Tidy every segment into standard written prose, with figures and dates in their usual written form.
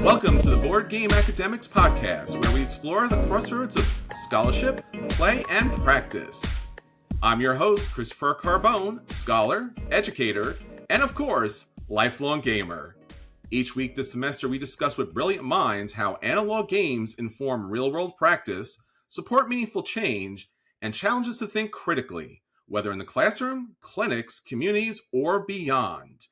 Welcome to the Board Game Academics podcast, where we explore the crossroads of scholarship, play, and practice. I'm your host, Christopher Carbone, scholar, educator, and of course, lifelong gamer. Each week this semester, we discuss with brilliant minds how analog games inform real-world practice, support meaningful change, and challenge us to think critically, whether in the classroom, clinics, communities, or beyond.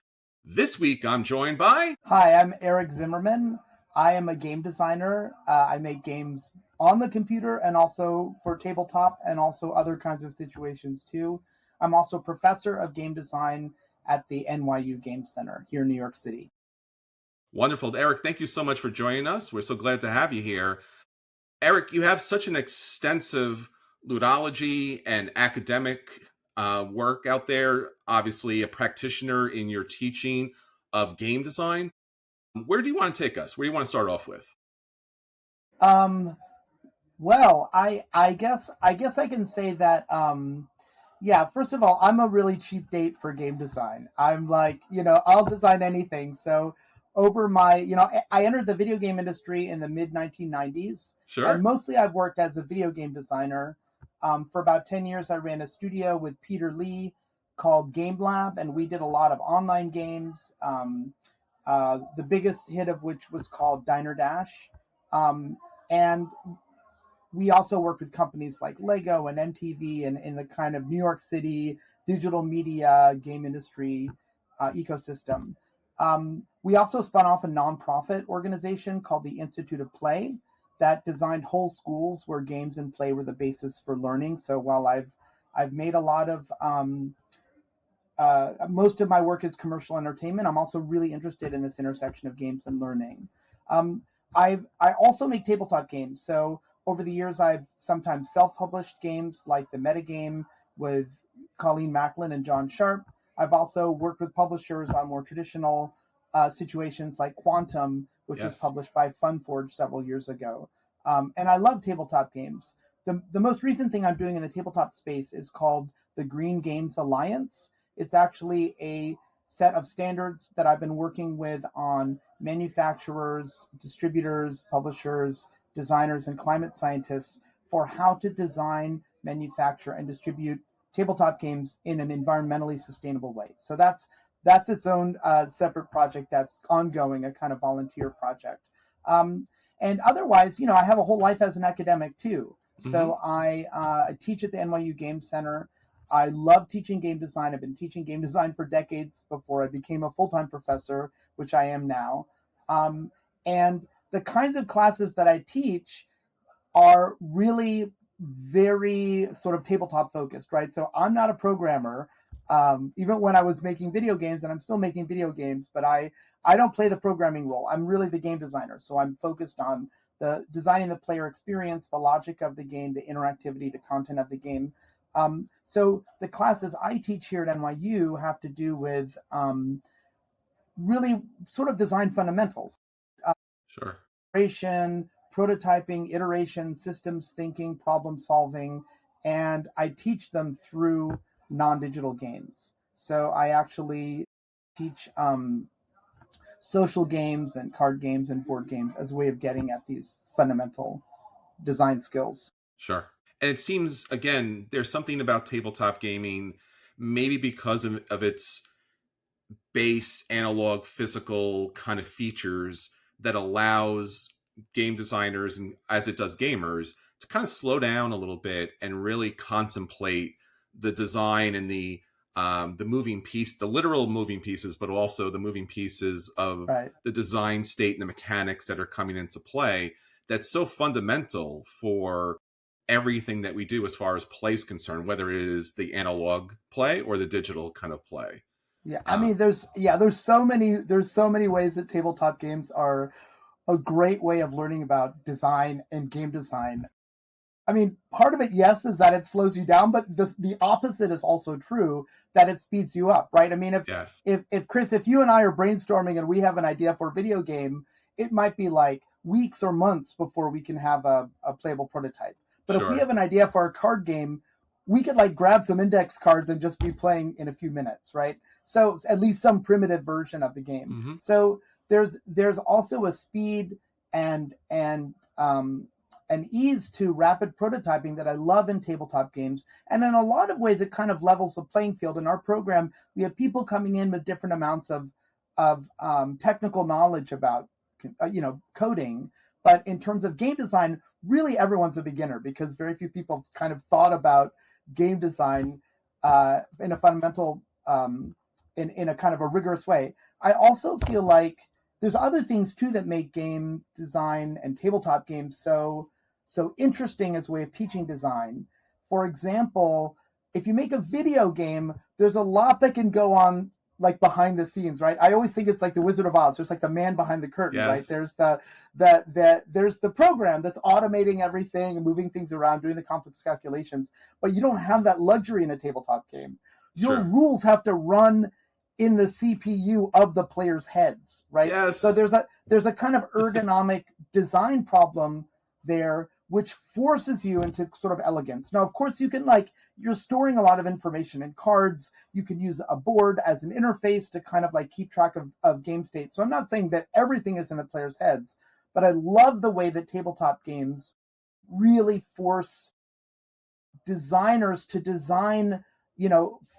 This week, I'm joined by... Hi, I'm Eric Zimmerman. I am a game designer. I make games on the computer and also for tabletop and also other kinds of situations too. I'm also a professor of game design at the NYU Game Center here in New York City. Wonderful. Eric, thank you so much for joining us. We're so glad to have you here. Eric, you have such an extensive ludology and academic work out there, obviously a practitioner in your teaching of game design. Where do you want to take us? Where do you want to start off with? Well, I guess I can say that, first of all, I'm a really cheap date for game design. I'm like, I'll design anything. So over my, I entered the video game industry in the mid 1990s. Sure. And mostly I've worked as a video game designer. For about 10 years, I ran a studio with Peter Lee called Gamelab, and we did a lot of online games. The biggest hit of which was called Diner Dash. And we also worked with companies like Lego and MTV and in the kind of New York City digital media game industry ecosystem. We also spun off a nonprofit organization called the Institute of Play that designed whole schools where games and play were the basis for learning. So while I've made a lot of most of my work is commercial entertainment, I'm also really interested in this intersection of games and learning. I also make tabletop games. So over the years, I've sometimes self-published games like the Metagame with Colleen Macklin and John Sharp. I've also worked with publishers on more traditional situations like Quantum, which was published by Funforge several years ago. And I love tabletop games. The most recent thing I'm doing in the tabletop space is called the Green Games Alliance. It's actually a set of standards that I've been working with on manufacturers, distributors, publishers, designers, and climate scientists for how to design, manufacture, and distribute tabletop games in an environmentally sustainable way. So that's its own separate project that's ongoing, a kind of volunteer project. And otherwise, I have a whole life as an academic too. So I teach at the NYU Game Center. I love teaching game design. I've been teaching game design for decades before I became a full-time professor, which I am now. And the kinds of classes that I teach are really very sort of tabletop focused, right? So I'm not a programmer, even when I was making video games, and I'm still making video games, but I don't play the programming role. I'm really the game designer. So I'm focused on the designing the player experience, the logic of the game, the interactivity, the content of the game. So the classes I teach here at NYU have to do with really sort of design fundamentals. Sure. Prototyping, iteration, systems thinking, problem solving, and I teach them through non-digital games. So I actually teach social games and card games and board games as a way of getting at these fundamental design skills. Sure. And it seems, again, there's something about tabletop gaming, maybe because of its base analog physical kind of features that allows game designers, and as it does gamers, to kind of slow down a little bit and really contemplate the design and the moving piece, the literal moving pieces, but also the moving pieces of the design state and the mechanics that are coming into play. That's so fundamental for everything that we do as far as play is concerned, whether it is the analog play or the digital kind of play. Yeah, I mean, there's so many ways that tabletop games are a great way of learning about design and game design. I mean, part of it, yes, is that it slows you down, but the opposite is also true, that it speeds you up, right? I mean, if Chris, if you and I are brainstorming and we have an idea for a video game, it might be like weeks or months before we can have a playable prototype. But if we have an idea for a card game, we could like grab some index cards and just be playing in a few minutes, right? So at least some primitive version of the game. So there's also a speed and ease to rapid prototyping that I love in tabletop games. And in a lot of ways, it kind of levels the playing field. In our program, we have people coming in with different amounts of technical knowledge about coding. But in terms of game design, really everyone's a beginner because very few people have kind of thought about game design in a fundamental, in a kind of a rigorous way. I also feel like there's other things too that make game design and tabletop games so interesting as a way of teaching design. For example, if you make a video game, there's a lot that can go on like behind the scenes, right? I always think it's like the Wizard of Oz. There's like the man behind the curtain, Yes. right? There's there's the program that's automating everything and moving things around, doing the complex calculations. But you don't have that luxury in a tabletop game. Your rules have to run in the CPU of the players' heads, right? Yes. So there's a kind of ergonomic design problem there, which forces you into sort of elegance. Now, of course, you can you're storing a lot of information in cards. You can use a board as an interface to kind of keep track of game state. So I'm not saying that everything is in the players' heads, but I love the way that tabletop games really force designers to design,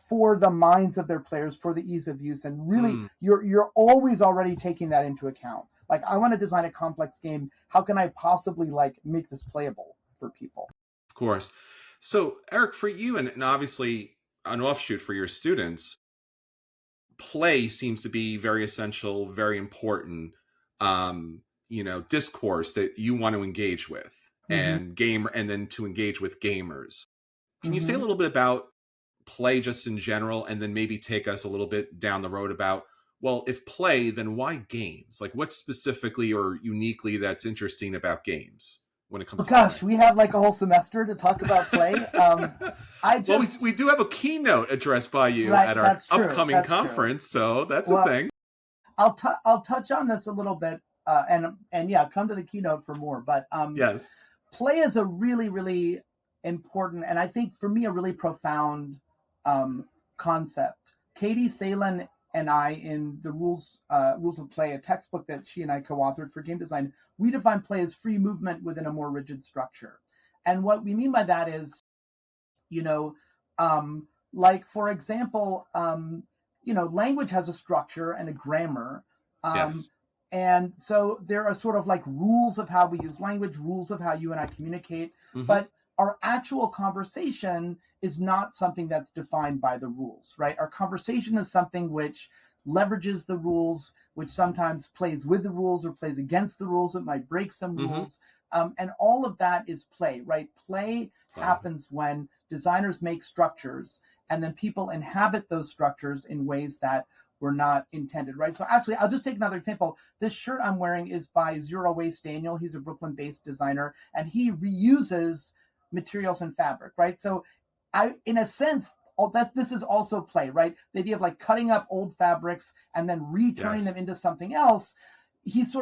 for the minds of their players, for the ease of use. And really, you're always already taking that into account. Like, I want to design a complex game. How can I possibly make this playable for people? Of course. So, Eric, for you, and obviously an offshoot for your students, play seems to be very essential, very important, discourse that you want to engage with, and then to engage with gamers. Can you say a little bit about play just in general, and then maybe take us a little bit down the road about, well, if play, then why games? Like, what specifically or uniquely that's interesting about games when it comes to gosh, play? we have a whole semester to talk about play. We do have a keynote addressed by you at our upcoming conference, so that's a thing. I'll touch on this a little bit, and yeah, come to the keynote for more. But yes, play is a really, really important, and I think for me a really profound concept. Katie Salen and I, in the Rules of Play, a textbook that she and I co-authored for game design, we define play as free movement within a more rigid structure. And what we mean by that is, for example, language has a structure and a grammar. Yes. And so there are sort of rules of how we use language, rules of how you and I communicate, but our actual conversation is not something that's defined by the rules, right? Our conversation is something which leverages the rules, which sometimes plays with the rules or plays against the rules. It might break some rules. And all of that is play, right? Play happens when designers make structures and then people inhabit those structures in ways that were not intended, right? So actually, I'll just take another example. This shirt I'm wearing is by Zero Waste Daniel. He's a Brooklyn-based designer, and he reuses materials and fabric, right? So in a sense, this is also play, right? The idea of cutting up old fabrics and then returning them into something else. He's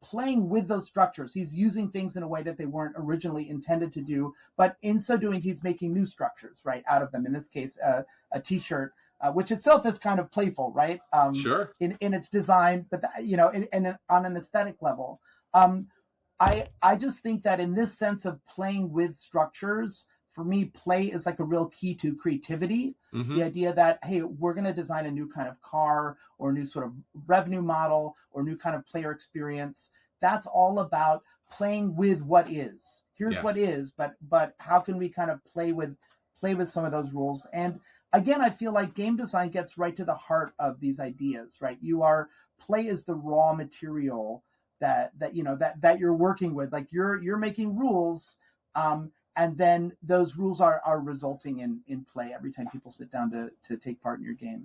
playing with those structures. He's using things in a way that they weren't originally intended to do, but in so doing, he's making new structures, right, out of them. In this case, a T-shirt, which itself is kind of playful, right? Sure. In its design, but and on an aesthetic level. I just think that in this sense of playing with structures, for me, play is a real key to creativity. The idea that, hey, we're going to design a new kind of car or a new sort of revenue model or new kind of player experience. That's all about playing with what is. Here's what is, but how can we kind of play with some of those rules? And again, I feel like game design gets right to the heart of these ideas, right? Play is the raw material that you're working with. You're making rules, and then those rules are resulting in play every time people sit down to take part in your game.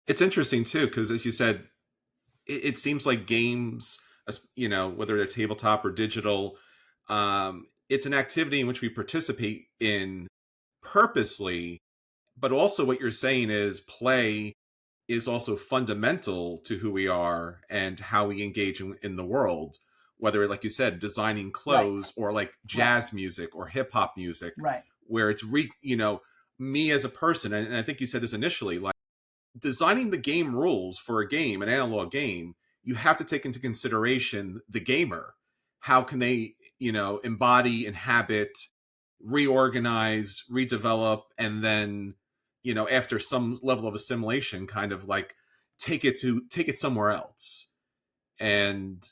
It's interesting too, because as you said, it seems like games, whether they're tabletop or digital, it's an activity in which we participate in purposely, but also what you're saying is play is also fundamental to who we are and how we engage in the world, whether, like you said, designing clothes or jazz music or hip hop music, right? Where it's me as a person, and I think you said this initially, designing the game rules for a game, an analog game, you have to take into consideration the gamer. How can they, embody, inhabit, reorganize, redevelop, and then, after some level of assimilation, kind of like take it somewhere else. And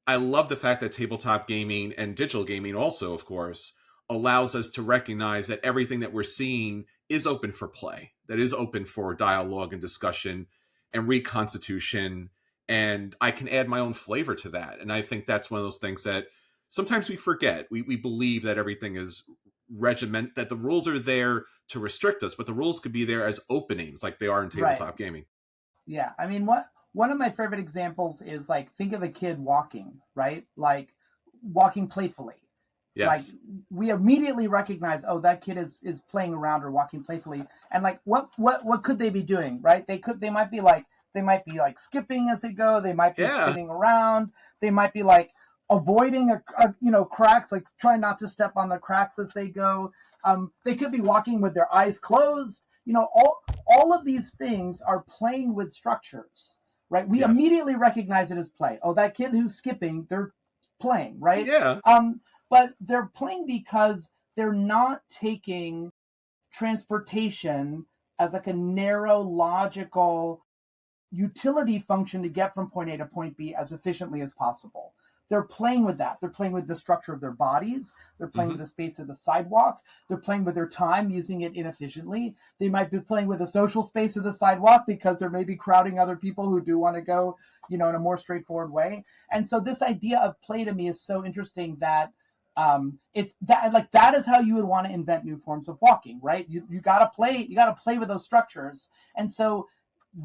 I love the fact that tabletop gaming and digital gaming also, of course, allows us to recognize that everything that we're seeing is open for play, that is open for dialogue and discussion and reconstitution. And I can add my own flavor to that. And I think that's one of those things that sometimes we forget. We believe that everything is regiment, that the rules are there to restrict us, but the rules could be there as openings like they are in tabletop gaming. Yeah. I mean, one of my favorite examples is like, think of a kid walking, right? Like walking playfully. Yes. Like we immediately recognize, oh, that kid is playing around or walking playfully. And like, what could they be doing, right? They might be like skipping as they go. They might be spinning around. They might be like avoiding cracks, like trying not to step on the cracks as they go. They could be walking with their eyes closed. All of these things are playing with structures, right? We immediately recognize it as play. Oh, that kid who's skipping, they're playing, right? Yeah. But they're playing because they're not taking transportation as like a narrow, logical utility function to get from point A to point B as efficiently as possible. They're playing with that. They're playing with the structure of their bodies. They're playing with the space of the sidewalk. They're playing with their time, using it inefficiently. They might be playing with the social space of the sidewalk because they're maybe crowding other people who do want to go, in a more straightforward way. And so this idea of play to me is so interesting that it's that is how you would want to invent new forms of walking, right? You gotta play with those structures. And so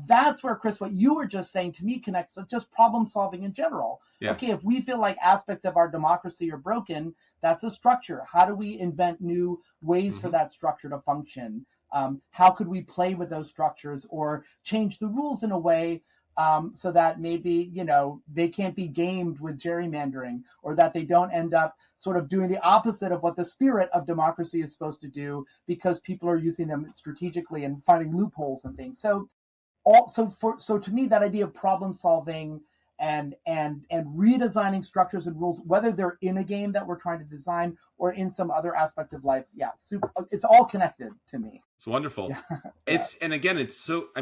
that's where, Chris, what you were just saying to me connects with just problem solving in general. Yes. Okay, if we feel like aspects of our democracy are broken, that's a structure. How do we invent new ways for that structure to function? How could we play with those structures or change the rules in a way so that maybe, they can't be gamed with gerrymandering, or that they don't end up sort of doing the opposite of what the spirit of democracy is supposed to do because people are using them strategically and finding loopholes and things. So to me, that idea of problem solving and redesigning structures and rules, whether they're in a game that we're trying to design or in some other aspect of life, it's all connected to me. It's wonderful. Yeah. And again, it's so, I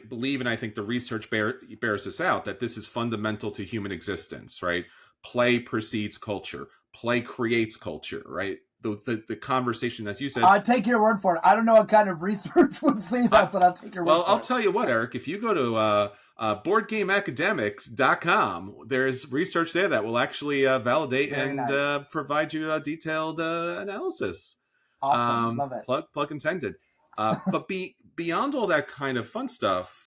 believe, and I think the research bears this out, that this is fundamental to human existence, right? Play precedes culture. Play creates culture, right? The conversation, as you said. I'll take your word for it. I don't know what kind of research would say that, but I'll take your word for it. Well, I'll tell you what, Eric, if you go to BoardGameAcademics.com, there's research there that will actually validate and provide you a detailed analysis. Awesome. Love it. Plug intended. But beyond all that kind of fun stuff,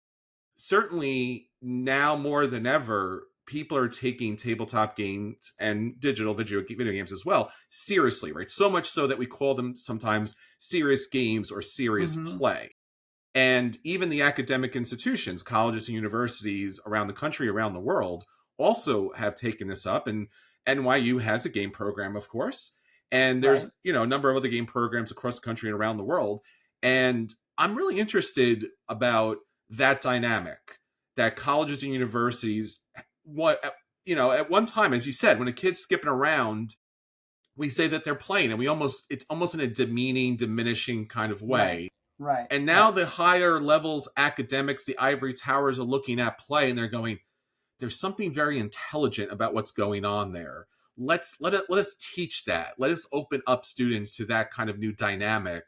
certainly now more than ever, people are taking tabletop games and digital video games as well seriously, right? So much so that we call them sometimes serious games or serious play. And even the academic institutions, colleges and universities around the country, around the world, also have taken this up. And NYU has a game program, of course. And there's, a number of other game programs across the country and around the world. And I'm really interested about that dynamic, that colleges and universities, at one time, as you said, when a kid's skipping around, we say that they're playing, and it's almost in a demeaning, diminishing kind of way. Right. And now the higher levels academics, the ivory towers, are looking at play and they're going, there's something very intelligent about what's going on there. Let us teach that. Let us open up students to that kind of new dynamic.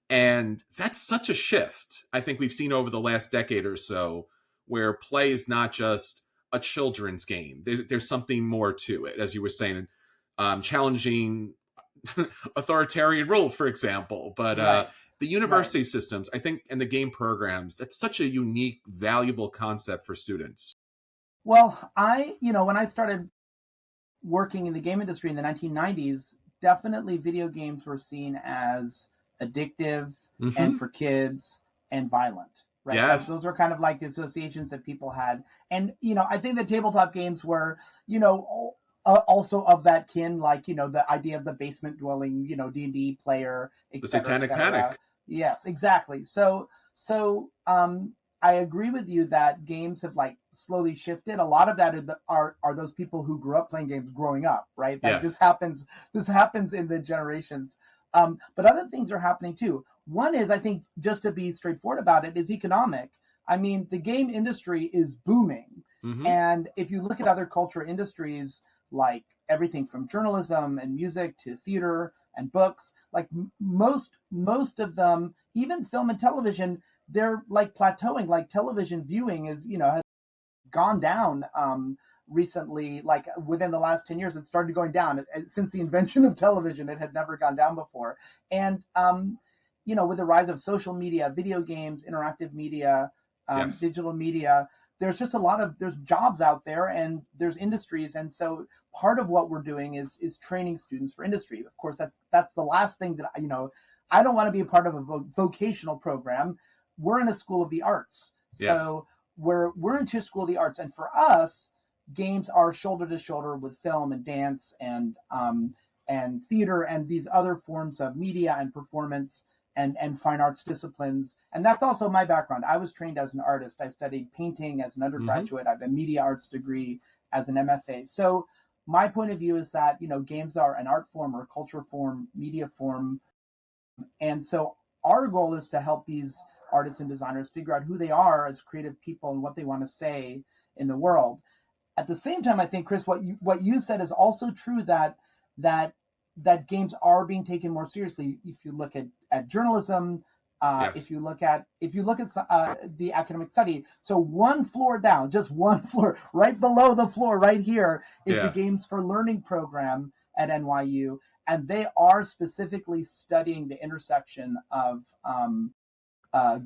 And that's such a shift I think we've seen over the last decade or so, where play is not just a children's game. There's something more to it, as you were saying, challenging authoritarian rule, for example. But the university systems, I think, and the game programs, that's such a unique, valuable concept for students. Well, when I started working in the game industry in the 1990s, definitely video games were seen as addictive and for kids and violent. Right? Yes. Those are kind of like the associations that people had. And, I think the tabletop games were, also of that kin, like, the idea of the basement dwelling, D&D player, the Satanic Panic. Yes, exactly. So So I agree with you that games have like slowly shifted. A lot of that are those people who grew up playing games growing up, right? Like Yes. this happens in the generations. But other things are happening too. One is, I think, just to be straightforward about it, is economic. I mean, the game industry is booming. Hmm. And if you look at other culture industries, like everything from journalism and music to theater and books, like most of them, even film and television, they're like plateauing. Like television viewing is, has gone down recently. Like within the last 10 years, it started going down. Since the invention of television, it had never gone down before. And with the rise of social media, video games, interactive media, Yes. digital media, there's just there's jobs out there and there's industries. And so part of what we're doing is training students for industry. Of course, that's the last thing that I don't want to be a part of a vocational program. We're in a school of the arts. Yes. So we're in Tisch School of the Arts, and for us, games are shoulder to shoulder with film and dance and theater and these other forms of media and performance and fine arts disciplines. And that's also my background. I was trained as an artist. I studied painting as an Hmm. undergraduate. I have a media arts degree as an MFA. So my point of view is that games are an art form or a culture form, media form, and so our goal is to help these artists and designers figure out who they are as creative people and what they want to say in the world. At the same time, I think, Chris, what you said is also true, that that games are being taken more seriously. If you look at journalism, Yes. if you look at the academic study, so one floor down, just one floor, right below the floor, right here is the Yeah. Games for Learning program at NYU, and they are specifically studying the intersection of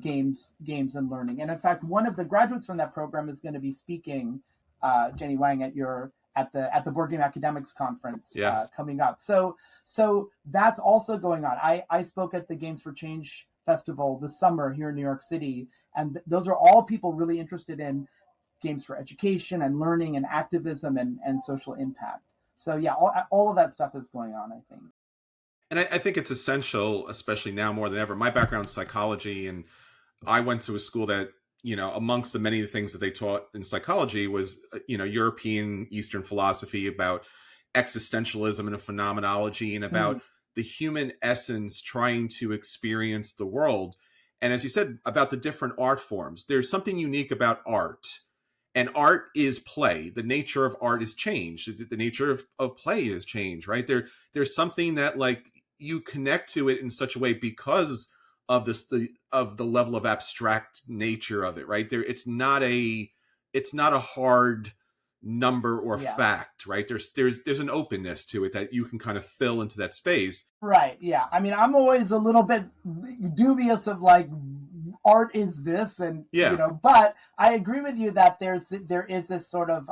games and learning. And in fact, one of the graduates from that program is going to be speaking, Jenny Wang, at the Board Game Academics conference Yes. coming up. So that's also going on. I spoke at the Games for Change festival this summer here in New York City, and those are all people really interested in games for education and learning and activism and social impact. So yeah, all of that stuff is going on, I think. And I think it's essential, especially now more than ever. My background's psychology, and I went to a school that, amongst the many things that they taught in psychology was, European Eastern philosophy about existentialism and a phenomenology and Mm, about the human essence trying to experience the world. And as you said about the different art forms, there's something unique about art. And art is play. The nature of art is changed. The nature of play is changed, right? There's something that like you connect to it in such a way because of the level of abstract nature of it, right? It's not a hard number or yeah. fact, right? There's an openness to it that you can kind of fill into that space. Right. Yeah. I mean, I'm always a little bit dubious of like art is this, and Yeah. but I agree with you that there is this sort of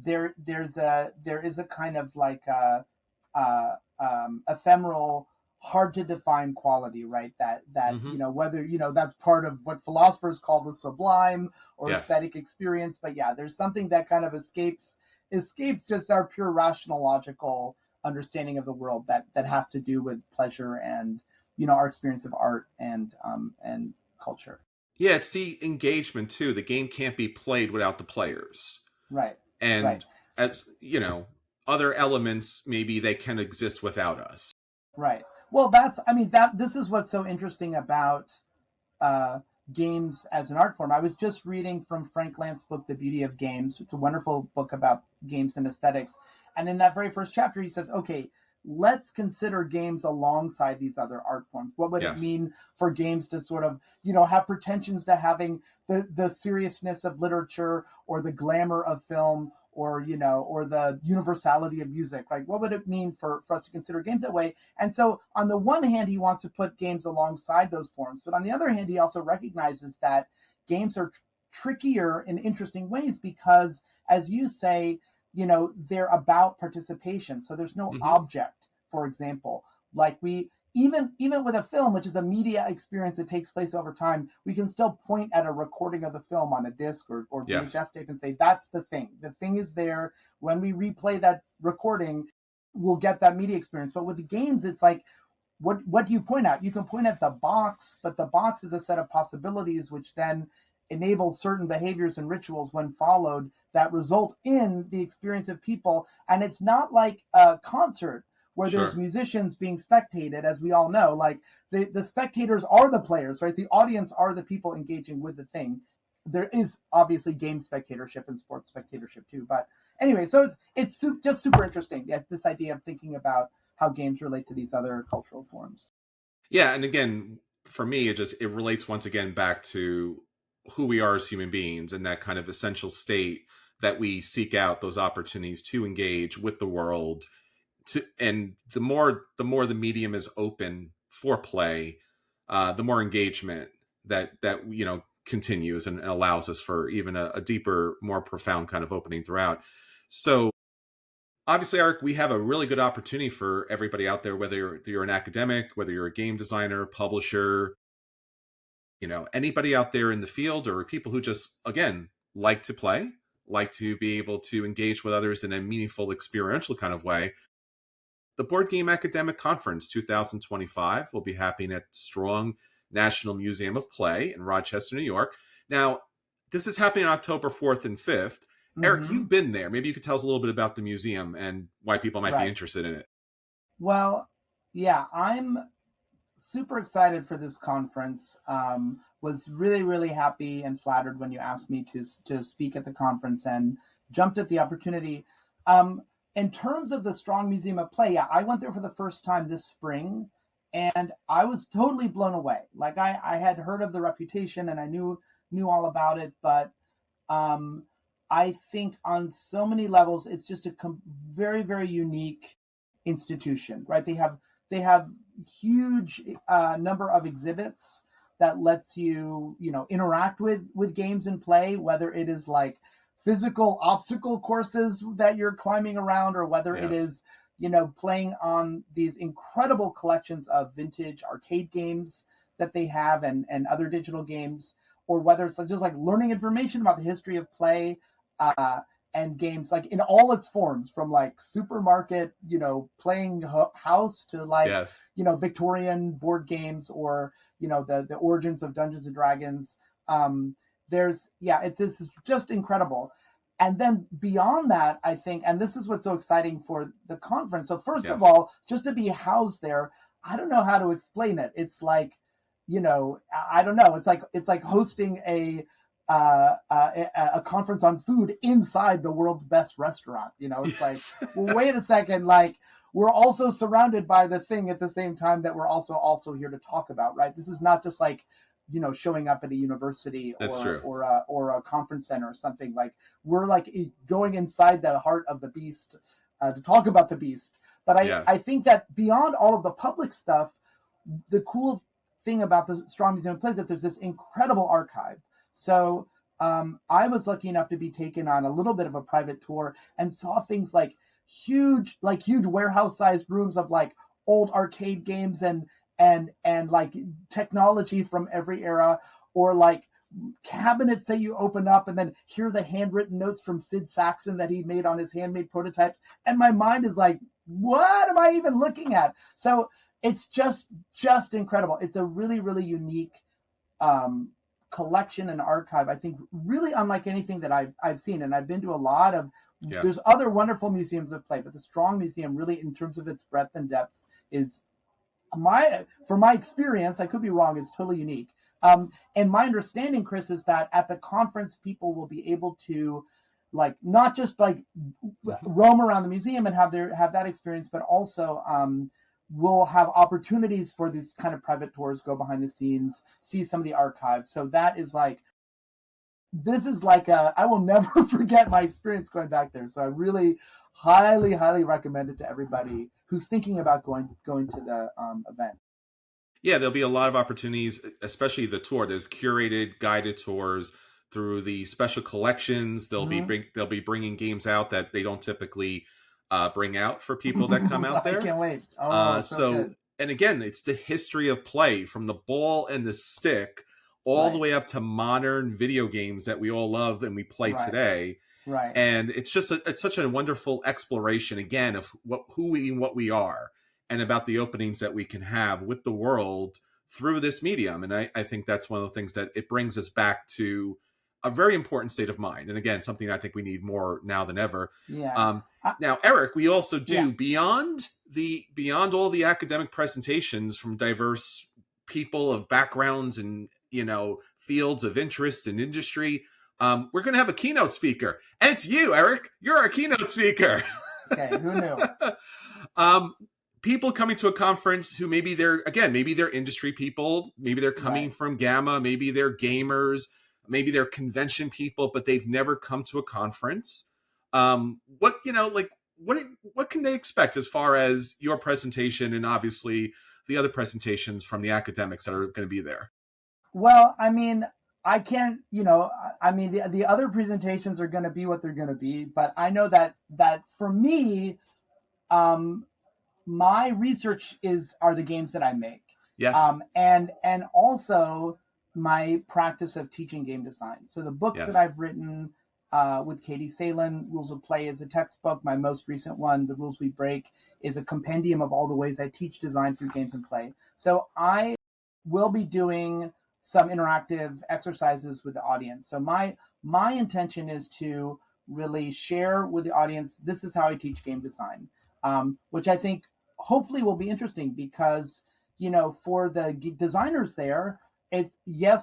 there is a kind of like ephemeral, hard to define quality, right? That Hmm. whether that's part of what philosophers call the sublime or Yes. aesthetic experience. But yeah, there's something that kind of escapes just our pure rational, logical understanding of the world that has to do with pleasure and our experience of art and culture. Yeah, it's the engagement too. The game can't be played without the players. Right. Right. And as other elements, maybe they can exist without us. Right. Well, I mean, this is what's so interesting about uh, games as an art form. I was just reading from Frank Lance's book, The Beauty of Games. It's a wonderful book about games and aesthetics. And in that very first chapter, he says, okay, let's consider games alongside these other art forms. What would it Yes. mean for games to sort of, have pretensions to having the seriousness of literature or the glamour of film or the universality of music? Like, what would it mean for us to consider games that way? And so, on the one hand, he wants to put games alongside those forms, but on the other hand, he also recognizes that games are trickier in interesting ways because, as you say, they're about participation. So there's no Hmm. object, for example, like we even with a film, which is a media experience that takes place over time, we can still point at a recording of the film on a disc or Yes. VHS tape and say that's the thing. The thing is there. When we replay that recording, we'll get that media experience. But with the games, it's like what do you point at? You can point at the box, but the box is a set of possibilities which then enables certain behaviors and rituals when followed that result in the experience of people. And it's not like a concert where there's Sure. musicians being spectated, as we all know. Like the spectators are the players, right? The audience are the people engaging with the thing. There is obviously game spectatorship and sports spectatorship too, but anyway, so it's just super interesting, this idea of thinking about how games relate to these other cultural forms. Yeah, and again, for me, it relates once again back to who we are as human beings and that kind of essential state that we seek out those opportunities to engage with the world. And the more the medium is open for play, the more engagement that continues and allows us for even a deeper, more profound kind of opening throughout. So obviously, Eric, we have a really good opportunity for everybody out there, whether you're an academic, whether you're a game designer, publisher, anybody out there in the field, or people who just, again, like to play, like to be able to engage with others in a meaningful, experiential kind of way. The Board Game Academic Conference 2025 will be happening at Strong National Museum of Play in Rochester, New York. Now, this is happening on October 4th and 5th. Eric, Mm-hmm. you've been there. Maybe you could tell us a little bit about the museum and why people might be Right. interested in it. Well, yeah, I'm super excited for this conference. Was really, really happy and flattered when you asked me to speak at the conference and jumped at the opportunity. Um, in terms of the Strong Museum of Play, yeah, I went there for the first time this spring, and I was totally blown away. Like I had heard of the reputation and I knew all about it, but um, I think on so many levels, it's just a very, very unique institution, right? They have huge number of exhibits that lets you interact with games and play, whether it is like physical obstacle courses that you're climbing around, or whether it Yes. is playing on these incredible collections of vintage arcade games that they have, and other digital games, or whether it's just like learning information about the history of play, uh, and games like in all its forms, from like supermarket, playing house, to like, Yes. Victorian board games, or, the origins of Dungeons and Dragons. Um, this is just incredible. And then beyond that, I think, and this is what's so exciting for the conference. So first of Yes. all, just to be housed there, I don't know how to explain it. It's like, I don't know. It's like hosting a conference on food inside the world's best restaurant. It's like, Yes. well, wait a second. Like, we're also surrounded by the thing at the same time that we're also here to talk about, right? This is not just like, showing up at a university, That's true. or a conference center or something. Like, we're like going inside the heart of the beast, to talk about the beast. But I Yes. think that beyond all of the public stuff, the cool thing about the Strong Museum of Play is that there's this incredible archive. So I was lucky enough to be taken on a little bit of a private tour and saw things like huge warehouse-sized rooms of like old arcade games, and like technology from every era, or like cabinets that you open up and then hear the handwritten notes from Sid Saxon that he made on his handmade prototypes. And my mind is like, what am I even looking at? So it's just incredible. It's a really, really unique um, collection and archive. I think really unlike anything that I've seen, and I've been to a lot of. There's Yes. other wonderful museums of play, but the Strong Museum, really, in terms of its breadth and depth, is from my experience. I could be wrong. Is totally unique. And my understanding, Chris, is that at the conference, people will be able to, like, not just like Mhm. roam around the museum and have that experience, but also we'll have opportunities for these kind of private tours, go behind the scenes, see some of the archives. So that is like, this is like I will never forget my experience going back there. So I really highly, highly recommend it to everybody who's thinking about going to the event. Yeah, there'll be a lot of opportunities, especially the tour. There's curated, guided tours through the special collections. They'll be bringing games out that they don't typically bring out for people that come out I there. can't wait. Oh, so So, good. and again, it's the history of play from the ball and the stick all the Right, way up to modern video games that we all love and we play right, today. right. And it's such a wonderful exploration again of what we are, and about the openings that we can have with the world through this medium. And I think that's one of the things that it brings us back to a very important state of mind. And again, something I think we need more now than ever. Yeah. Now, Eric, we also do Yeah. beyond all the academic presentations from diverse people of backgrounds and, fields of interest and industry. We're going to have a keynote speaker, and it's you, Eric. You're our keynote speaker. Okay, who knew? People coming to a conference who maybe they're industry people, maybe they're coming from Gamma, maybe they're gamers, maybe they're convention people, but they've never come to a conference. What can they expect as far as your presentation and obviously the other presentations from the academics that are going to be there? Well, I mean, I can't, the other presentations are going to be what they're going to be, but I know that for me, my research are the games that I make. Yes. And also my practice of teaching game design. So the books that I've written with Katie Salen, Rules of Play is a textbook. My most recent one, The Rules We Break, is a compendium of all the ways I teach design through games and play. So I will be doing some interactive exercises with the audience. So my intention is to really share with the audience, this is how I teach game design, which I think hopefully will be interesting because, for the designers there,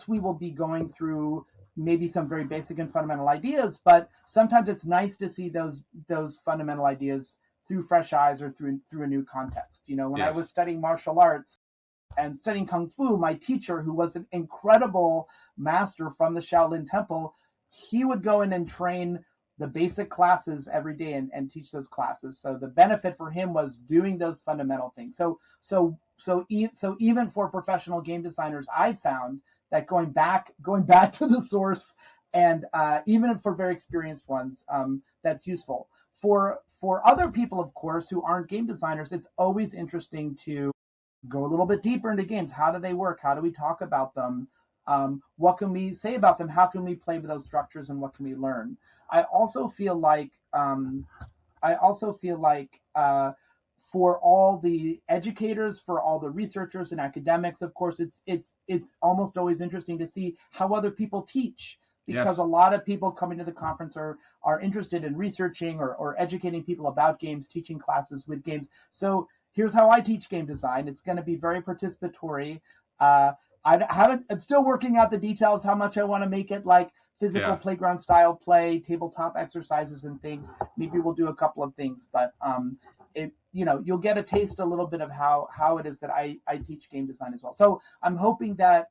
we will be going through maybe some very basic and fundamental ideas, but sometimes it's nice to see those fundamental ideas through fresh eyes or through a new context. When I was studying martial arts and studying Kung Fu, my teacher, who was an incredible master from the Shaolin Temple, he would go in and train the basic classes every day and teach those classes. So the benefit for him was doing those fundamental things. So even for professional game designers, I found that going back to the source, and even for very experienced ones, that's useful. For other people, of course, who aren't game designers, it's always interesting to go a little bit deeper into games. How do they work? How do we talk about them? What can we say about them? How can we play with those structures, and what can we learn? I also feel like for all the educators, for all the researchers and academics, of course, it's almost always interesting to see how other people teach, because a lot of people coming to the conference are interested in researching or educating people about games, teaching classes with games. So here's how I teach game design. It's going to be very participatory. I'm still working out the details, how much I want to make it like physical playground style play, tabletop exercises and things. Maybe we'll do a couple of things, but you'll get a taste a little bit of how it is that I teach game design as well. So I'm hoping that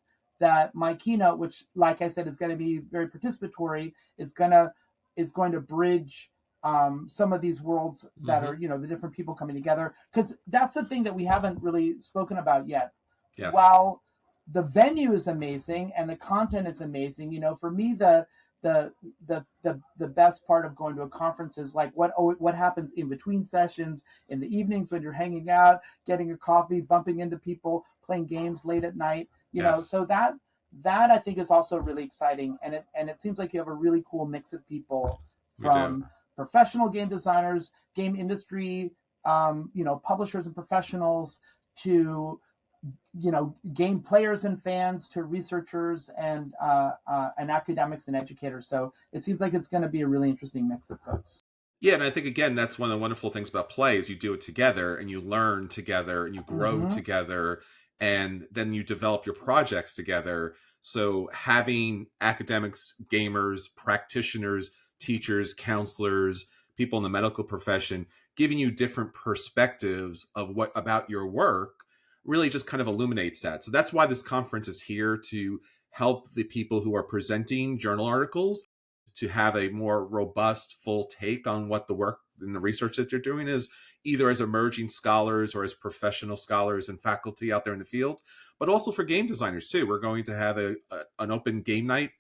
my keynote, which, like I said, is going to be very participatory, is going to bridge some of these worlds that are, the different people coming together. Because that's the thing that we haven't really spoken about yet. Yes. While the venue is amazing and the content is amazing, for me, the best part of going to a conference is like what happens in between sessions, in the evenings when you're hanging out, getting a coffee, bumping into people, playing games late at night. So that I think is also really exciting, and it seems like you have a really cool mix of people from professional game designers, game industry, publishers and professionals, to game players and fans, to researchers and academics and educators. So it seems like it's going to be a really interesting mix of folks. Yeah, and I think, again, that's one of the wonderful things about play is you do it together and you learn together and you grow together, and then you develop your projects together. So having academics, gamers, practitioners, teachers, counselors, people in the medical profession giving you different perspectives of what about your work really just kind of illuminates that. So that's why this conference is here, to help the people who are presenting journal articles to have a more robust, full take on what the work and the research that you're doing is, either as emerging scholars or as professional scholars and faculty out there in the field, but also for game designers too. We're going to have an open game night,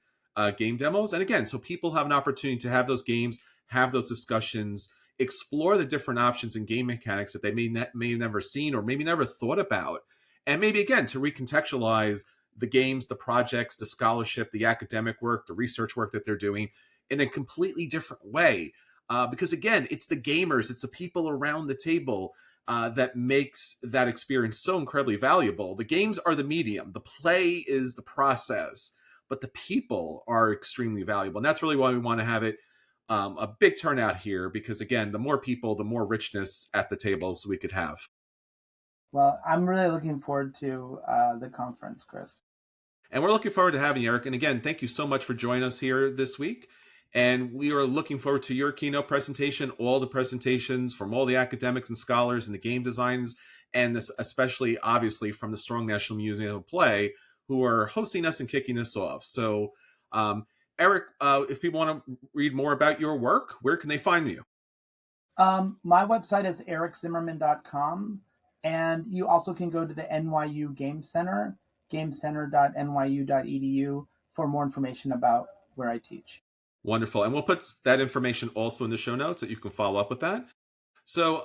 game demos. And again, so people have an opportunity to have those games, have those discussions, explore the different options in game mechanics that they may have never seen or maybe never thought about. And maybe, again, to recontextualize the games, the projects, the scholarship, the academic work, the research work that they're doing in a completely different way. Because, again, it's the gamers, it's the people around the table that makes that experience so incredibly valuable. The games are the medium, the play is the process, but the people are extremely valuable. And that's really why we want to have it a big turnout here, because again, the more people, the more richness at the table so we could have. Well, I'm really looking forward to the conference, Chris. And we're looking forward to having you, Eric. And again, thank you so much for joining us here this week. And we are looking forward to your keynote presentation, all the presentations from all the academics and scholars and the game designers, and this, especially, obviously, from the Strong National Museum of Play, who are hosting us and kicking this off. So, Eric, if people want to read more about your work, where can they find you? My website is ericzimmerman.com, and you also can go to the NYU Game Center, gamecenter.nyu.edu, for more information about where I teach. Wonderful. And we'll put that information also in the show notes that you can follow up with that. So,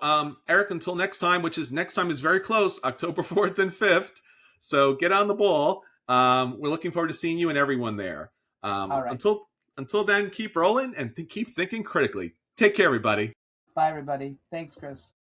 Eric, until next time, next time is very close, October 4th and 5th. So get on the ball. We're looking forward to seeing you and everyone there. All right. Until then, keep rolling and keep thinking critically. Take care, everybody. Bye, everybody. Thanks, Chris.